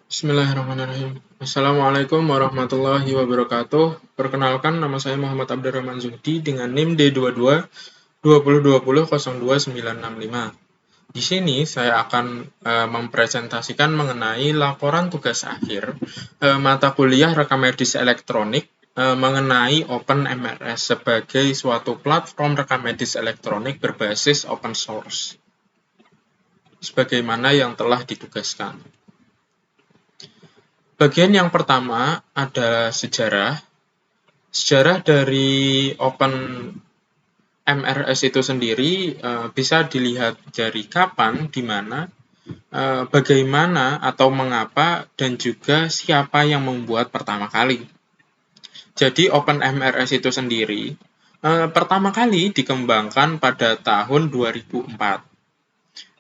Bismillahirrahmanirrahim. Assalamualaikum warahmatullahi wabarakatuh. Perkenalkan, nama saya Muhammad Abdurrahman Zuhdi dengan NIM D22 2020 0295. Di sini saya akan mempresentasikan mengenai laporan tugas akhir mata kuliah rekam medis elektronik mengenai OpenMRS sebagai suatu platform rekam medis elektronik berbasis open source, sebagaimana yang telah ditugaskan. Bagian yang pertama adalah sejarah. Sejarah dari OpenMRS itu sendiri bisa dilihat dari kapan, di mana, bagaimana atau mengapa, dan juga siapa yang membuat pertama kali. Jadi OpenMRS itu sendiri pertama kali dikembangkan pada tahun 2004.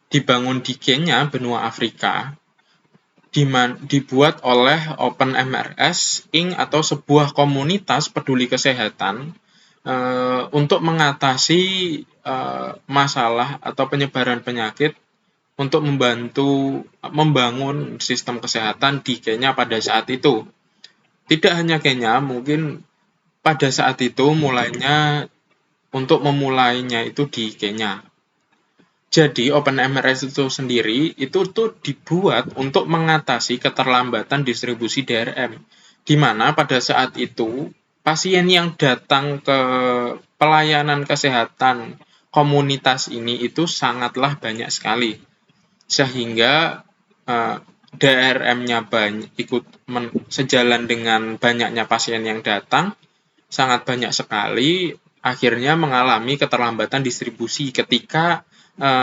Dibangun di Kenya, benua Afrika, dibuat oleh OpenMRS Inc. atau sebuah komunitas peduli kesehatan untuk mengatasi masalah atau penyebaran penyakit untuk membantu membangun sistem kesehatan di Kenya pada saat itu. Tidak hanya Kenya, mungkin pada saat itu memulainya itu di Kenya. Jadi OpenMRS itu sendiri itu tuh dibuat untuk mengatasi keterlambatan distribusi DRM, di mana pada saat itu pasien yang datang ke pelayanan kesehatan komunitas ini itu sangatlah banyak sekali, sehingga DRM-nya ikut sejalan dengan banyaknya pasien yang datang, sangat banyak sekali, akhirnya mengalami keterlambatan distribusi ketika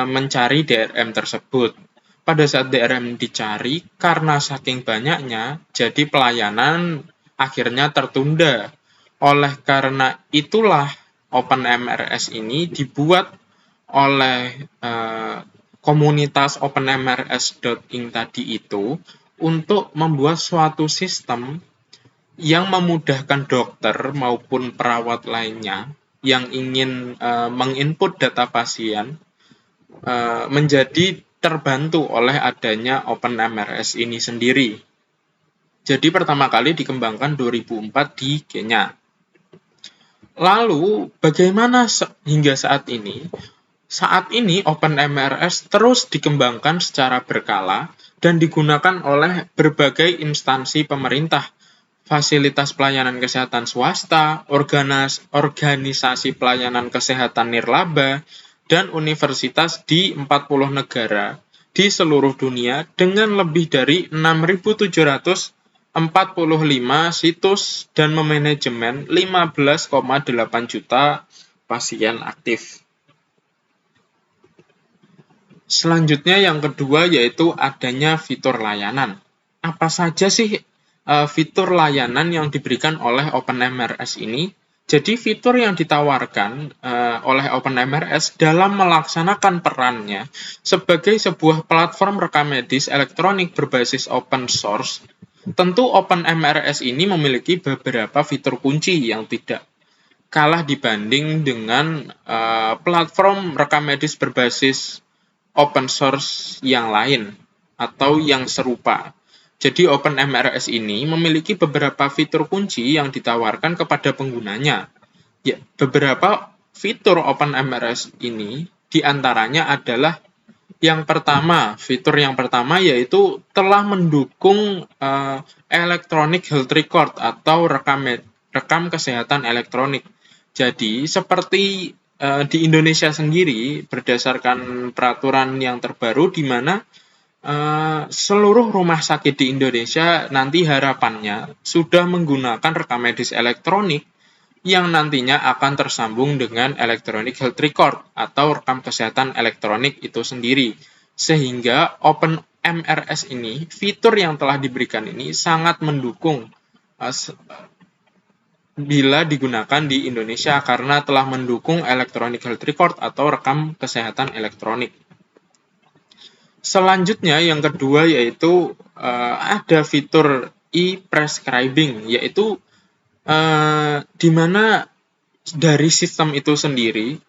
mencari DRM tersebut. Pada saat DRM dicari, karena saking banyaknya, jadi pelayanan akhirnya tertunda. Oleh karena itulah OpenMRS ini dibuat oleh komunitas OpenMRS.inc tadi itu untuk membuat suatu sistem yang memudahkan dokter maupun perawat lainnya yang ingin menginput data pasien menjadi terbantu oleh adanya OpenMRS ini sendiri. Jadi pertama kali dikembangkan 2004 di Kenya. Lalu bagaimana hingga saat ini? Saat ini OpenMRS terus dikembangkan secara berkala dan digunakan oleh berbagai instansi pemerintah, fasilitas pelayanan kesehatan swasta, organisasi pelayanan kesehatan nirlaba, dan universitas di 40 negara di seluruh dunia dengan lebih dari 6.745 situs dan memanajemen 15,8 juta pasien aktif. Selanjutnya yang kedua yaitu adanya fitur layanan. Apa saja sih fitur layanan yang diberikan oleh OpenMRS ini? Jadi fitur yang ditawarkan oleh OpenMRS dalam melaksanakan perannya sebagai sebuah platform rekam medis elektronik berbasis open source, tentu OpenMRS ini memiliki beberapa fitur kunci yang tidak kalah dibanding dengan platform rekam medis berbasis open source yang lain atau yang serupa. Jadi OpenMRS ini memiliki beberapa fitur kunci yang ditawarkan kepada penggunanya. Ya, beberapa fitur OpenMRS ini diantaranya adalah fitur yang pertama yaitu telah mendukung electronic health record atau rekam kesehatan elektronik. Jadi seperti di Indonesia sendiri berdasarkan peraturan yang terbaru di mana seluruh rumah sakit di Indonesia nanti harapannya sudah menggunakan rekam medis elektronik yang nantinya akan tersambung dengan electronic health record atau rekam kesehatan elektronik itu sendiri. Sehingga OpenMRS ini, fitur yang telah diberikan ini sangat mendukung bila digunakan di Indonesia karena telah mendukung electronic health record atau rekam kesehatan elektronik. Selanjutnya yang kedua yaitu ada fitur e-prescribing, yaitu di mana dari sistem itu sendiri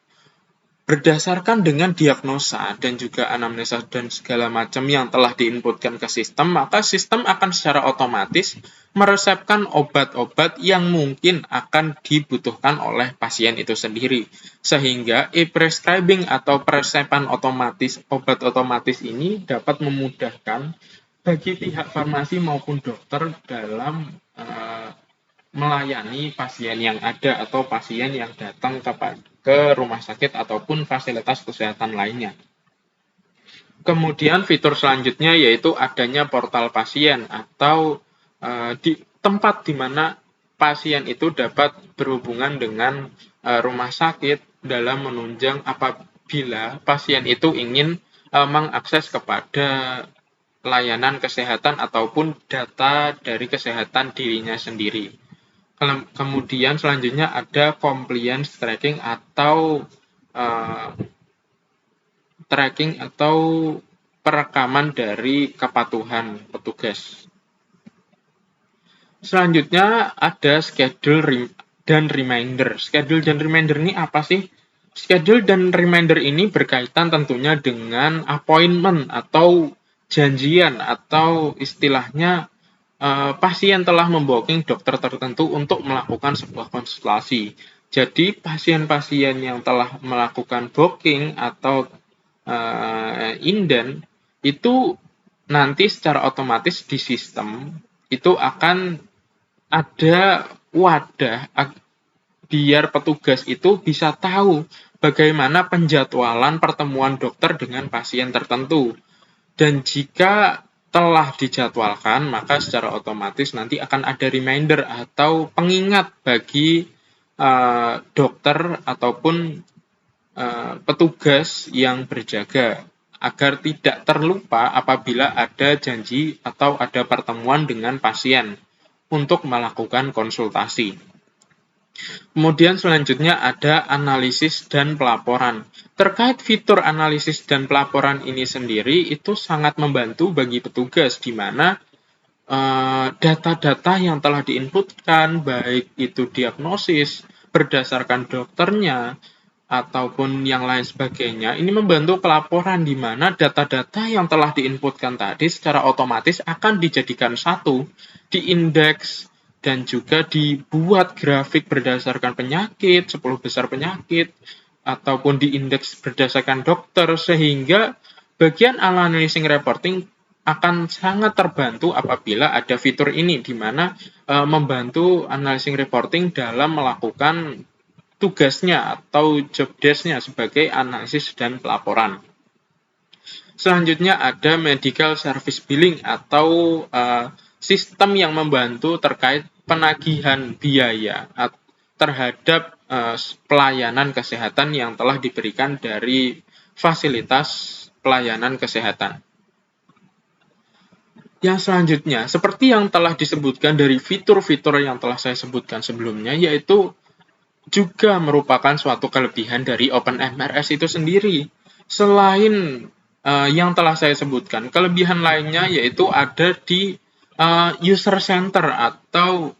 Berdasarkan dengan diagnosa dan juga anamnesa dan segala macam yang telah diinputkan ke sistem, maka sistem akan secara otomatis meresepkan obat-obat yang mungkin akan dibutuhkan oleh pasien itu sendiri. Sehingga e-prescribing atau peresepan otomatis, obat otomatis ini dapat memudahkan bagi pihak farmasi maupun dokter dalam melayani pasien yang ada atau pasien yang datang ke rumah sakit ataupun fasilitas kesehatan lainnya. Kemudian fitur selanjutnya yaitu adanya portal pasien atau di tempat di mana pasien itu dapat berhubungan dengan rumah sakit dalam menunjang apabila pasien itu ingin mengakses kepada layanan kesehatan ataupun data dari kesehatan dirinya sendiri. Kemudian selanjutnya ada compliance tracking atau perekaman dari kepatuhan petugas. Selanjutnya ada schedule dan reminder. Schedule dan reminder ini apa sih? Schedule dan reminder ini berkaitan tentunya dengan appointment atau janjian atau istilahnya pasien telah membooking dokter tertentu untuk melakukan sebuah konsultasi. Jadi pasien-pasien yang telah melakukan booking atau inden itu nanti secara otomatis di sistem itu akan ada wadah biar petugas itu bisa tahu bagaimana penjadwalan pertemuan dokter dengan pasien tertentu. Dan jika telah dijadwalkan, maka secara otomatis nanti akan ada reminder atau pengingat bagi dokter ataupun petugas yang berjaga agar tidak terlupa apabila ada janji atau ada pertemuan dengan pasien untuk melakukan konsultasi. Kemudian selanjutnya ada analisis dan pelaporan. Terkait fitur analisis dan pelaporan ini sendiri itu sangat membantu bagi petugas di mana data-data yang telah diinputkan baik itu diagnosis berdasarkan dokternya ataupun yang lain sebagainya ini membantu pelaporan di mana data-data yang telah diinputkan tadi secara otomatis akan dijadikan satu, diindeks dan juga dibuat grafik berdasarkan penyakit, 10 besar penyakit, ataupun diindeks berdasarkan dokter, sehingga bagian analyzing reporting akan sangat terbantu apabila ada fitur ini, di mana membantu analyzing reporting dalam melakukan tugasnya atau job desk-nya sebagai analisis dan pelaporan. Selanjutnya ada medical service billing atau sistem yang membantu terkait penagihan biaya terhadap pelayanan kesehatan yang telah diberikan dari fasilitas pelayanan kesehatan. Yang selanjutnya, seperti yang telah disebutkan dari fitur-fitur yang telah saya sebutkan sebelumnya, yaitu juga merupakan suatu kelebihan dari OpenMRS itu sendiri. Selain yang telah saya sebutkan, kelebihan lainnya yaitu ada di user center atau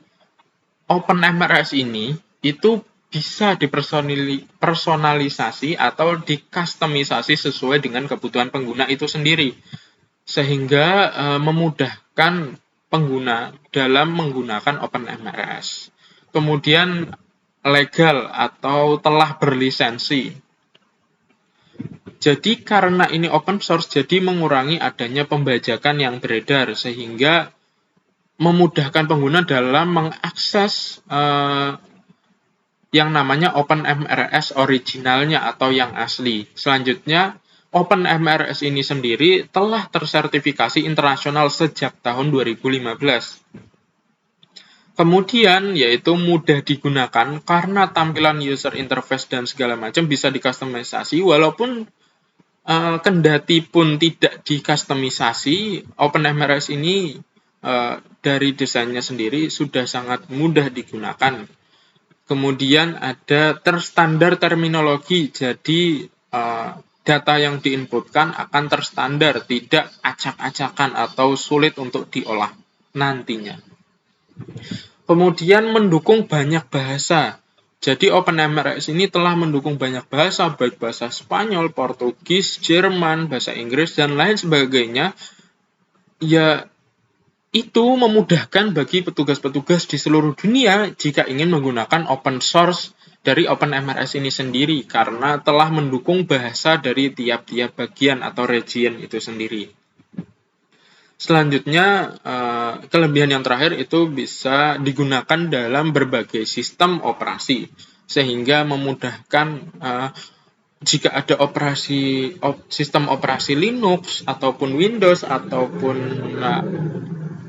OpenMRS ini itu bisa dipersonalisasi atau dikustomisasi sesuai dengan kebutuhan pengguna itu sendiri, sehingga memudahkan pengguna dalam menggunakan OpenMRS. Kemudian legal atau telah berlisensi. Jadi karena ini open source, jadi mengurangi adanya pembajakan yang beredar sehingga memudahkan pengguna dalam mengakses yang namanya OpenMRS originalnya atau yang asli. Selanjutnya, OpenMRS ini sendiri telah tersertifikasi internasional sejak tahun 2015. Kemudian yaitu mudah digunakan karena tampilan user interface dan segala macam bisa dikustomisasi, walaupun kendati pun tidak dikustomisasi, OpenMRS ini dari desainnya sendiri sudah sangat mudah digunakan. Kemudian ada terstandar terminologi, jadi data yang diinputkan akan terstandar, tidak acak-acakan atau sulit untuk diolah nantinya. Kemudian mendukung banyak bahasa. Jadi OpenMRS ini telah mendukung banyak bahasa, baik bahasa Spanyol, Portugis, Jerman, bahasa Inggris, dan lain sebagainya. Ya, itu memudahkan bagi petugas-petugas di seluruh dunia jika ingin menggunakan open source dari OpenMRS ini sendiri, karena telah mendukung bahasa dari tiap-tiap bagian atau region itu sendiri. Selanjutnya, kelebihan yang terakhir itu bisa digunakan dalam berbagai sistem operasi, sehingga memudahkan jika ada sistem operasi Linux ataupun Windows ataupun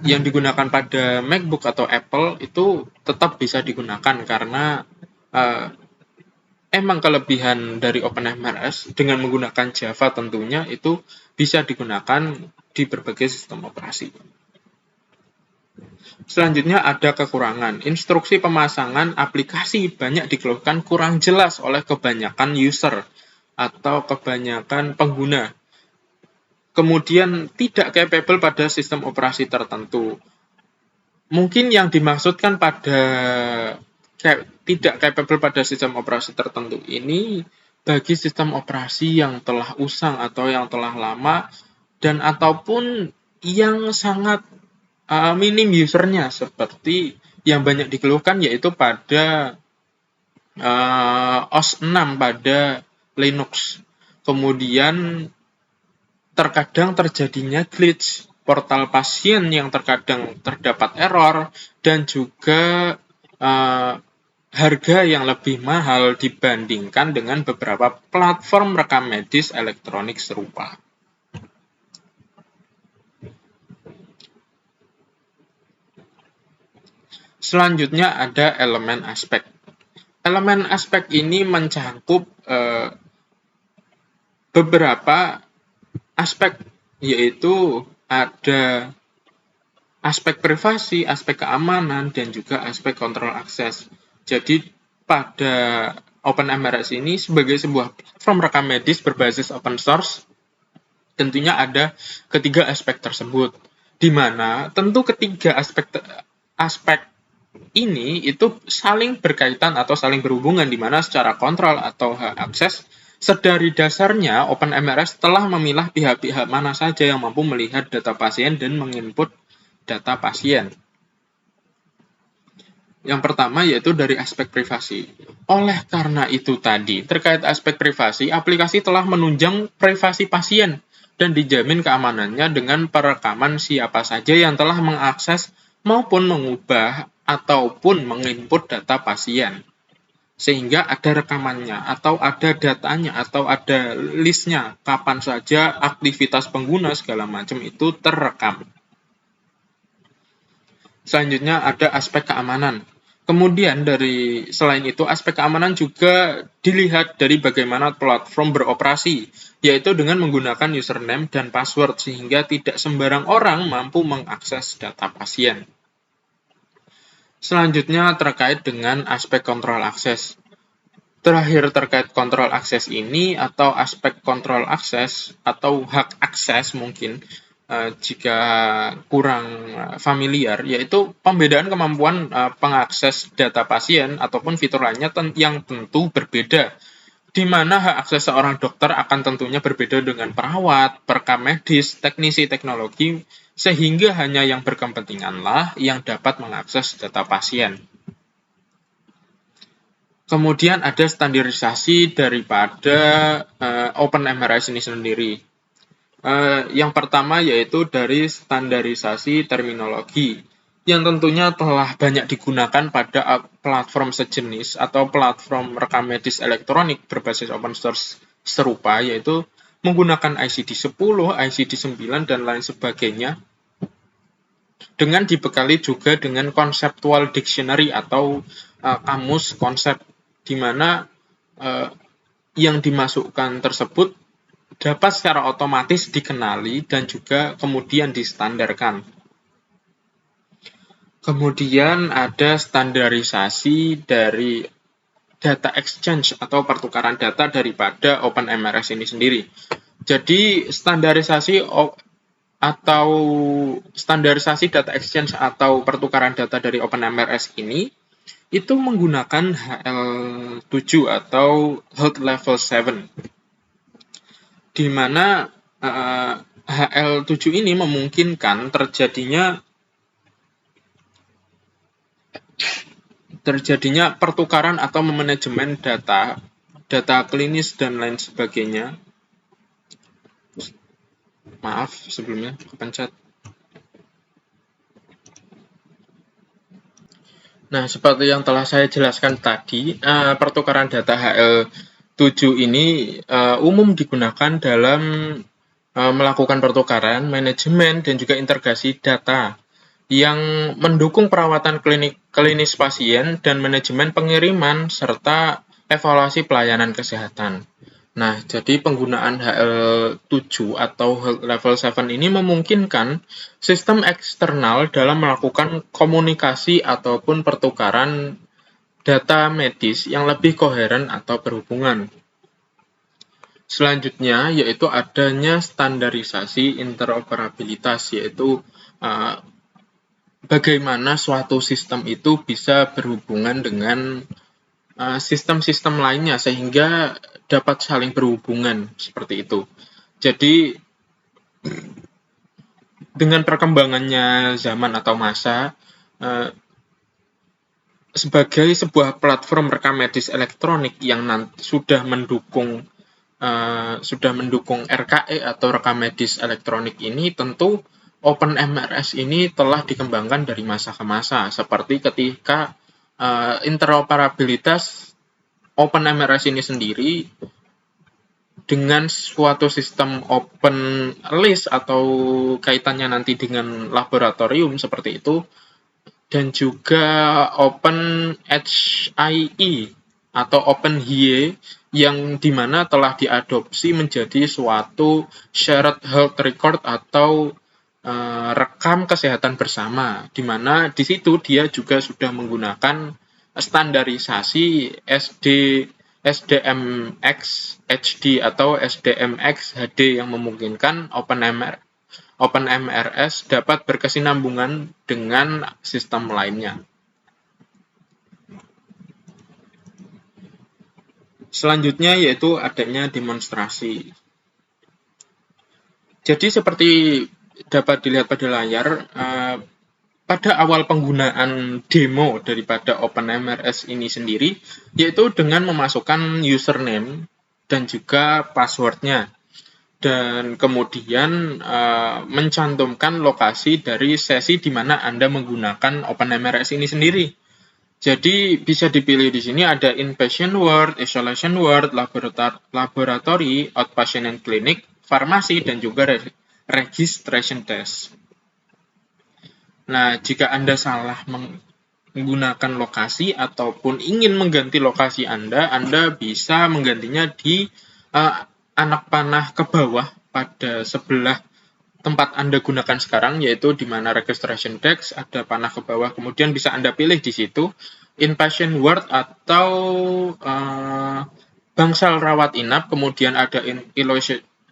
yang digunakan pada MacBook atau Apple itu tetap bisa digunakan, karena emang kelebihan dari OpenMRS dengan menggunakan Java tentunya itu bisa digunakan di berbagai sistem operasi. Selanjutnya ada kekurangan. Instruksi pemasangan aplikasi banyak dikeluhkan kurang jelas oleh kebanyakan user atau kebanyakan pengguna. Kemudian tidak capable pada sistem operasi tertentu. Mungkin yang dimaksudkan pada tidak capable pada sistem operasi tertentu ini bagi sistem operasi yang telah usang atau yang telah lama dan ataupun yang sangat minim usernya, seperti yang banyak dikeluhkan yaitu pada OS 6 pada Linux. Kemudian terkadang terjadinya glitch, portal pasien yang terkadang terdapat error, dan juga harga yang lebih mahal dibandingkan dengan beberapa platform rekam medis elektronik serupa. Selanjutnya ada elemen aspek. Elemen aspek ini mencakup beberapa aspek, yaitu ada aspek privasi, aspek keamanan, dan juga aspek kontrol akses. Jadi pada OpenMRS ini sebagai sebuah platform rekam medis berbasis open source, tentunya ada ketiga aspek tersebut, di mana tentu ketiga aspek ini itu saling berkaitan atau saling berhubungan, di mana secara kontrol atau hak akses, sedari dasarnya OpenMRS telah memilah pihak-pihak mana saja yang mampu melihat data pasien dan menginput data pasien. Yang pertama yaitu dari aspek privasi. Oleh karena itu tadi, terkait aspek privasi, aplikasi telah menunjang privasi pasien dan dijamin keamanannya dengan perekaman siapa saja yang telah mengakses maupun mengubah ataupun menginput data pasien. Sehingga ada rekamannya, atau ada datanya, atau ada listnya, kapan saja aktivitas pengguna segala macam itu terekam. Selanjutnya ada aspek keamanan. Kemudian selain itu, aspek keamanan juga dilihat dari bagaimana platform beroperasi, yaitu dengan menggunakan username dan password, sehingga tidak sembarang orang mampu mengakses data pasien. Selanjutnya terkait dengan aspek kontrol akses. Terakhir terkait kontrol akses ini atau aspek kontrol akses atau hak akses mungkin jika kurang familiar, yaitu pembedaan kemampuan pengakses data pasien ataupun fitur lainnya yang tentu berbeda, di mana hak akses seorang dokter akan tentunya berbeda dengan perawat, perekam medis, teknisi teknologi, sehingga hanya yang berkepentinganlah yang dapat mengakses data pasien. Kemudian ada standarisasi daripada OpenMRS ini sendiri. Yang pertama yaitu dari standarisasi terminologi, yang tentunya telah banyak digunakan pada platform sejenis atau platform rekam medis elektronik berbasis open source serupa, yaitu menggunakan ICD-10, ICD-9, dan lain sebagainya, dengan dibekali juga dengan conceptual dictionary atau kamus konsep, di mana yang dimasukkan tersebut dapat secara otomatis dikenali dan juga kemudian distandarkan. Kemudian ada standarisasi dari data exchange atau pertukaran data daripada OpenMRS ini sendiri. Jadi standarisasi data exchange atau pertukaran data dari OpenMRS ini itu menggunakan HL7 atau Health Level 7, di mana HL7 ini memungkinkan terjadinya pertukaran atau manajemen data klinis dan lain sebagainya. Maaf sebelumnya kepencet. Nah, seperti yang telah saya jelaskan tadi, pertukaran data HL7 ini umum digunakan dalam melakukan pertukaran, manajemen, dan juga integrasi data yang mendukung perawatan klinis pasien dan manajemen pengiriman serta evaluasi pelayanan kesehatan. Nah, jadi penggunaan HL7 atau Health Level 7 ini memungkinkan sistem eksternal dalam melakukan komunikasi ataupun pertukaran data medis yang lebih koheren atau berhubungan. Selanjutnya, yaitu adanya standarisasi interoperabilitas, yaitu bagaimana suatu sistem itu bisa berhubungan dengan sistem-sistem lainnya sehingga dapat saling berhubungan seperti itu. Jadi dengan perkembangannya zaman atau masa, sebagai sebuah platform rekam medis elektronik yang sudah mendukung RKE atau rekam medis elektronik ini, tentu OpenMRS ini telah dikembangkan dari masa ke masa, seperti ketika interoperabilitas OpenMRS ini sendiri dengan suatu sistem open list atau kaitannya nanti dengan laboratorium seperti itu, dan juga OpenHIE atau OpenHIE yang dimana telah diadopsi menjadi suatu shared health record atau rekam kesehatan bersama, di mana di situ dia juga sudah menggunakan standarisasi SDMX HD atau SDMX HD yang memungkinkan OpenMRS dapat berkesinambungan dengan sistem lainnya. Selanjutnya yaitu adanya demonstrasi. Jadi seperti dapat dilihat pada layar, pada awal penggunaan demo daripada OpenMRS ini sendiri, yaitu dengan memasukkan username dan juga passwordnya, dan kemudian mencantumkan lokasi dari sesi di mana Anda menggunakan OpenMRS ini sendiri. Jadi bisa dipilih di sini ada inpatient ward, isolation ward, laboratory, outpatient and clinic, farmasi, dan juga registration desk. Nah, jika Anda salah menggunakan lokasi ataupun ingin mengganti lokasi Anda bisa menggantinya di anak panah ke bawah pada sebelah tempat Anda gunakan sekarang, yaitu di mana registration desk ada panah ke bawah, kemudian bisa Anda pilih di situ inpatient ward atau bangsal rawat inap, kemudian ada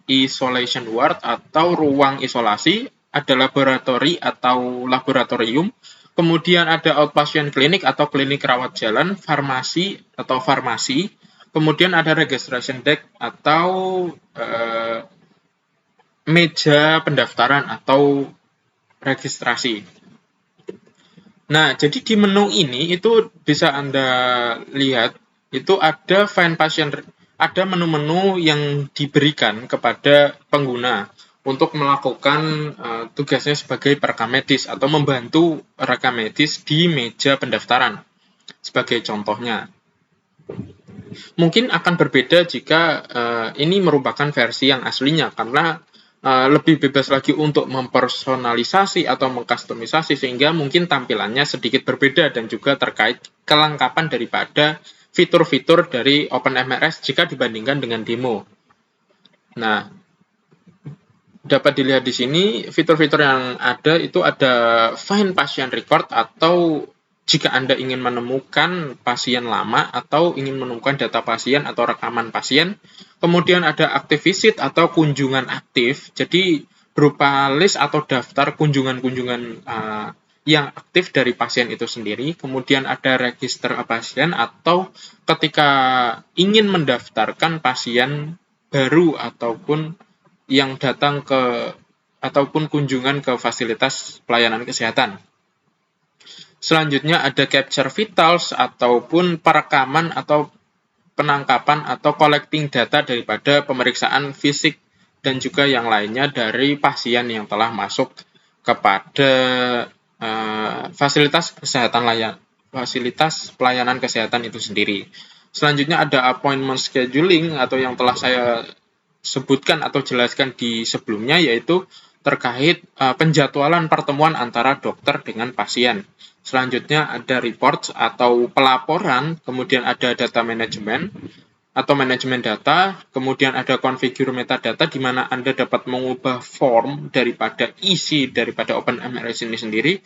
isolation ward atau ruang isolasi, ada laboratory atau laboratorium, kemudian ada outpatient clinic atau klinik rawat jalan, farmasi atau farmasi, kemudian ada registration desk atau meja pendaftaran atau registrasi. Nah, jadi di menu ini itu bisa Anda lihat, itu ada find patient, ada menu-menu yang diberikan kepada pengguna untuk melakukan tugasnya sebagai perekam medis atau membantu rekam medis di meja pendaftaran. Sebagai contohnya, mungkin akan berbeda jika ini merupakan versi yang aslinya, karena lebih bebas lagi untuk mempersonalisasi atau mengkustomisasi, sehingga mungkin tampilannya sedikit berbeda dan juga terkait kelengkapan daripada fitur-fitur dari OpenMRS jika dibandingkan dengan demo. Nah, dapat dilihat di sini fitur-fitur yang ada itu ada find patient record, atau jika Anda ingin menemukan pasien lama atau ingin menemukan data pasien atau rekaman pasien. Kemudian ada active visit atau kunjungan aktif, jadi berupa list atau daftar kunjungan-kunjungan yang aktif dari pasien itu sendiri, kemudian ada register pasien atau ketika ingin mendaftarkan pasien baru ataupun yang datang ke ataupun kunjungan ke fasilitas pelayanan kesehatan. Selanjutnya ada capture vitals ataupun perekaman atau penangkapan atau collecting data daripada pemeriksaan fisik dan juga yang lainnya dari pasien yang telah masuk kepada fasilitas pelayanan kesehatan itu sendiri. Selanjutnya ada appointment scheduling atau yang telah saya sebutkan atau jelaskan di sebelumnya, yaitu terkait penjadwalan pertemuan antara dokter dengan pasien. Selanjutnya ada reports atau pelaporan, kemudian ada data management atau manajemen data, kemudian ada configure metadata di mana Anda dapat mengubah form daripada isi daripada OpenMRS ini sendiri,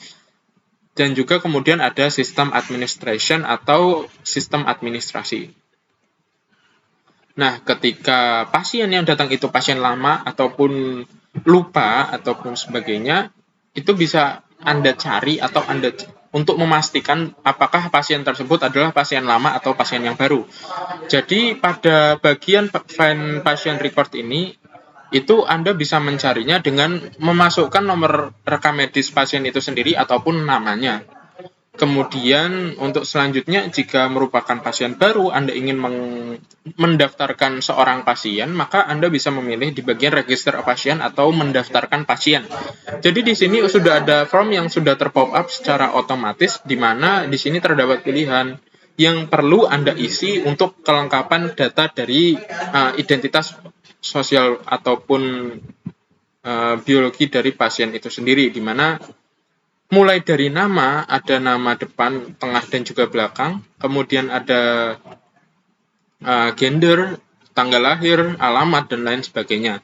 dan juga kemudian ada sistem administration atau sistem administrasi. Nah, ketika pasien yang datang itu pasien lama ataupun lupa ataupun sebagainya, itu bisa Anda cari atau Anda untuk memastikan apakah pasien tersebut adalah pasien lama atau pasien yang baru. Jadi pada bagian find patient record ini, itu Anda bisa mencarinya dengan memasukkan nomor rekam medis pasien itu sendiri ataupun namanya. Kemudian untuk selanjutnya, jika merupakan pasien baru, Anda ingin mendaftarkan seorang pasien, maka Anda bisa memilih di bagian register pasien atau mendaftarkan pasien. Jadi di sini sudah ada form yang sudah terpop up secara otomatis, di mana di sini terdapat pilihan yang perlu Anda isi untuk kelengkapan data dari identitas sosial ataupun biologi dari pasien itu sendiri, di mana mulai dari nama, ada nama depan, tengah, dan juga belakang. Kemudian ada gender, tanggal lahir, alamat, dan lain sebagainya.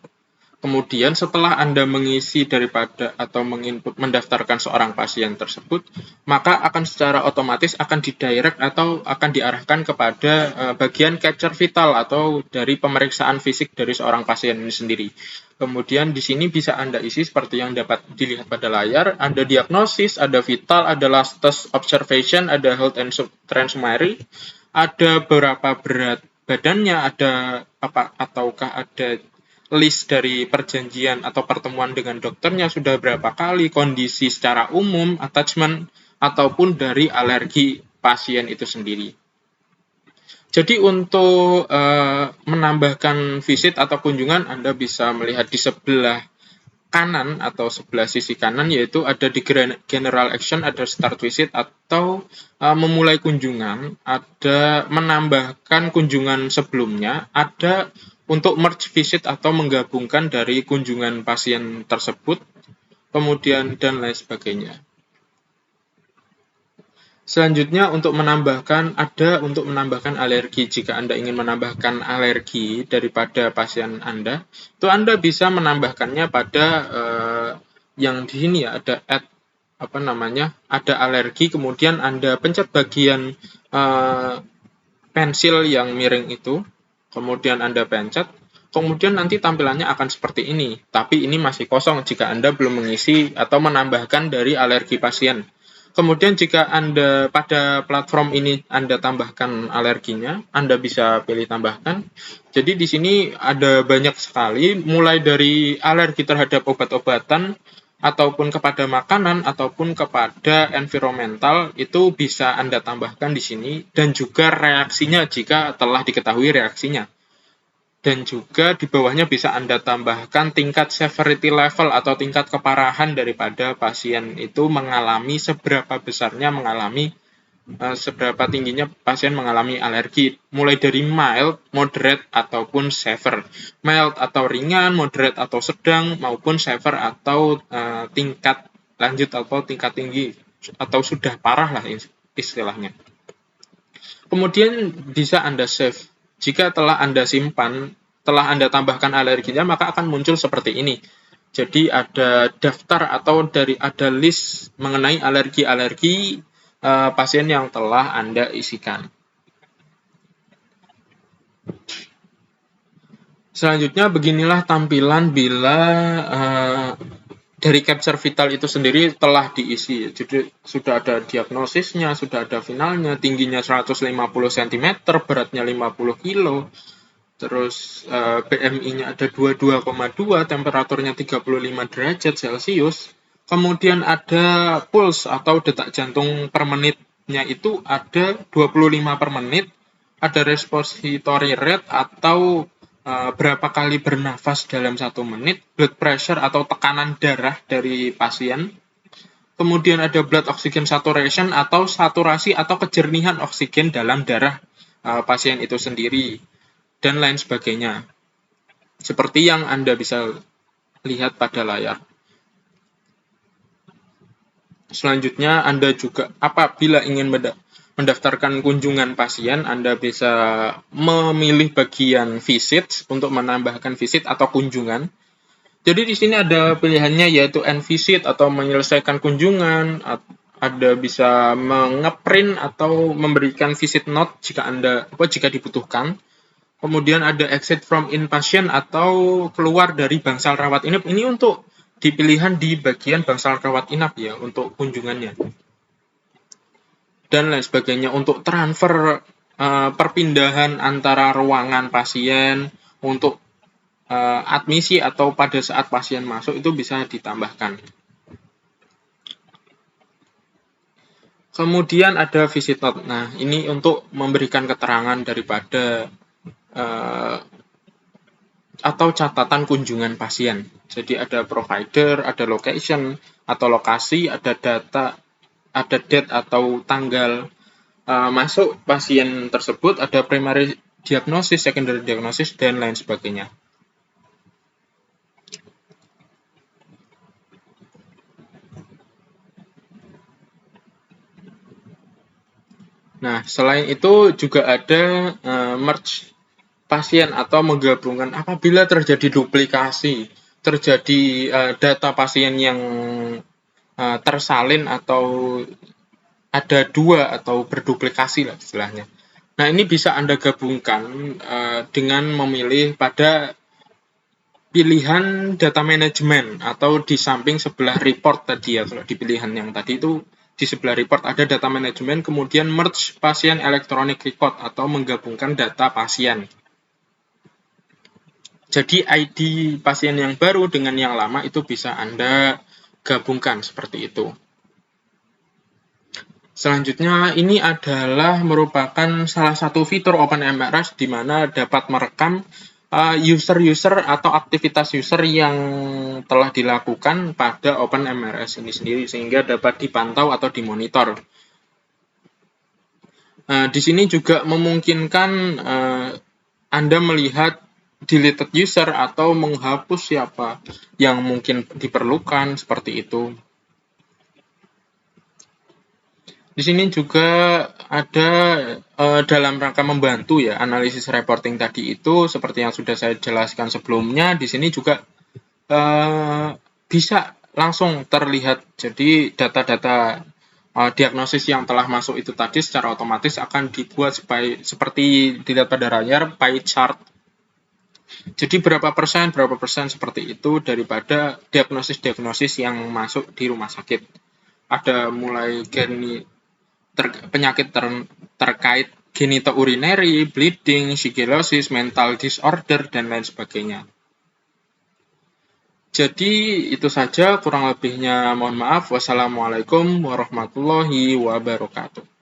Kemudian setelah Anda mengisi daripada atau menginput mendaftarkan seorang pasien tersebut, maka akan secara otomatis akan didirect atau akan diarahkan kepada bagian capture vital atau dari pemeriksaan fisik dari seorang pasien ini sendiri. Kemudian di sini bisa Anda isi seperti yang dapat dilihat pada layar, ada diagnosis, ada vital, ada last test observation, ada health and strength summary, ada berapa berat badannya, ada apa ataukah ada list dari perjanjian atau pertemuan dengan dokternya sudah berapa kali, kondisi secara umum, attachment, ataupun dari alergi pasien itu sendiri. Jadi untuk menambahkan visit atau kunjungan, Anda bisa melihat di sebelah kanan atau sebelah sisi kanan, yaitu ada di general action, ada start visit atau memulai kunjungan, ada menambahkan kunjungan sebelumnya, ada untuk merge visit atau menggabungkan dari kunjungan pasien tersebut, kemudian dan lain sebagainya. Selanjutnya untuk menambahkan alergi. Jika Anda ingin menambahkan alergi daripada pasien Anda, itu Anda bisa menambahkannya pada yang di sini ya, ada add ada alergi, kemudian Anda pencet bagian pensil yang miring itu, kemudian Anda pencet, kemudian nanti tampilannya akan seperti ini, tapi ini masih kosong jika Anda belum mengisi atau menambahkan dari alergi pasien. Kemudian jika Anda pada platform ini Anda tambahkan alerginya, Anda bisa pilih tambahkan. Jadi di sini ada banyak sekali, mulai dari alergi terhadap obat-obatan, ataupun kepada makanan, ataupun kepada environmental, itu bisa Anda tambahkan di sini, dan juga reaksinya jika telah diketahui reaksinya. Dan juga di bawahnya bisa Anda tambahkan tingkat severity level atau tingkat keparahan daripada pasien itu mengalami, seberapa tingginya pasien mengalami alergi, mulai dari mild, moderate, ataupun severe. Mild atau ringan, moderate atau sedang, maupun severe atau tingkat lanjut atau tingkat tinggi, atau sudah parah lah istilahnya. Kemudian bisa Anda save. Jika telah Anda simpan, telah Anda tambahkan alerginya, maka akan muncul seperti ini. Jadi ada daftar atau ada list mengenai alergi-alergi pasien yang telah Anda isikan. Selanjutnya beginilah tampilan bila dari capture vital itu sendiri telah diisi. Jadi sudah ada diagnosisnya, sudah ada finalnya, tingginya 150 cm, beratnya 50 kilo. Terus BMI-nya ada 22,2, temperaturnya 35 derajat Celcius. Kemudian ada pulse atau detak jantung per menitnya itu ada 25 per menit. Ada respiratory rate atau berapa kali bernafas dalam 1 menit, blood pressure atau tekanan darah dari pasien. Kemudian ada blood oxygen saturation atau saturasi atau kejernihan oksigen dalam darah pasien itu sendiri, dan lain sebagainya. Seperti yang Anda bisa lihat pada layar. Selanjutnya, Anda juga apabila ingin mendaftarkan kunjungan pasien, Anda bisa memilih bagian visit untuk menambahkan visit atau kunjungan. Jadi di sini ada pilihannya yaitu end visit atau menyelesaikan kunjungan, ada bisa mengeprint atau memberikan visit note jika dibutuhkan. Kemudian ada exit from inpatient atau keluar dari bangsal rawat inap. Ini untuk dipilihan di bagian bangsal rawat inap ya untuk kunjungannya. Dan lain sebagainya untuk transfer perpindahan antara ruangan pasien untuk admisi atau pada saat pasien masuk itu bisa ditambahkan. Kemudian ada visit note. Nah, ini untuk memberikan keterangan daripada atau catatan kunjungan pasien. Jadi ada provider, ada location atau lokasi, ada data, ada date atau tanggal masuk pasien tersebut, ada primary diagnosis, secondary diagnosis, dan lain sebagainya. Nah, selain itu juga ada merge pasien atau menggabungkan apabila terjadi duplikasi, terjadi data pasien yang tersalin atau ada dua atau berduplikasi lah istilahnya. Nah, ini bisa Anda gabungkan dengan memilih pada pilihan data management atau di samping sebelah report tadi ya. Kalau di pilihan yang tadi itu di sebelah report ada data management, kemudian merge pasien electronic record atau menggabungkan data pasien. Jadi ID pasien yang baru dengan yang lama itu bisa Anda gabungkan seperti itu. Selanjutnya, ini adalah merupakan salah satu fitur OpenMRS di mana dapat merekam user-user atau aktivitas user yang telah dilakukan pada OpenMRS ini sendiri sehingga dapat dipantau atau dimonitor. Di sini juga memungkinkan Anda melihat deleted user atau menghapus siapa yang mungkin diperlukan seperti itu. Di sini juga ada dalam rangka membantu ya analisis reporting tadi itu seperti yang sudah saya jelaskan sebelumnya. Di sini juga bisa langsung terlihat. Jadi data-data diagnosis yang telah masuk itu tadi secara otomatis akan dibuat seperti dilihat pada layar pie chart. Jadi berapa persen seperti itu daripada diagnosis yang masuk di rumah sakit. Ada mulai penyakit terkait genitourinary, bleeding, shigellosis, mental disorder, dan lain sebagainya. Jadi itu saja, kurang lebihnya mohon maaf. Wassalamualaikum warahmatullahi wabarakatuh.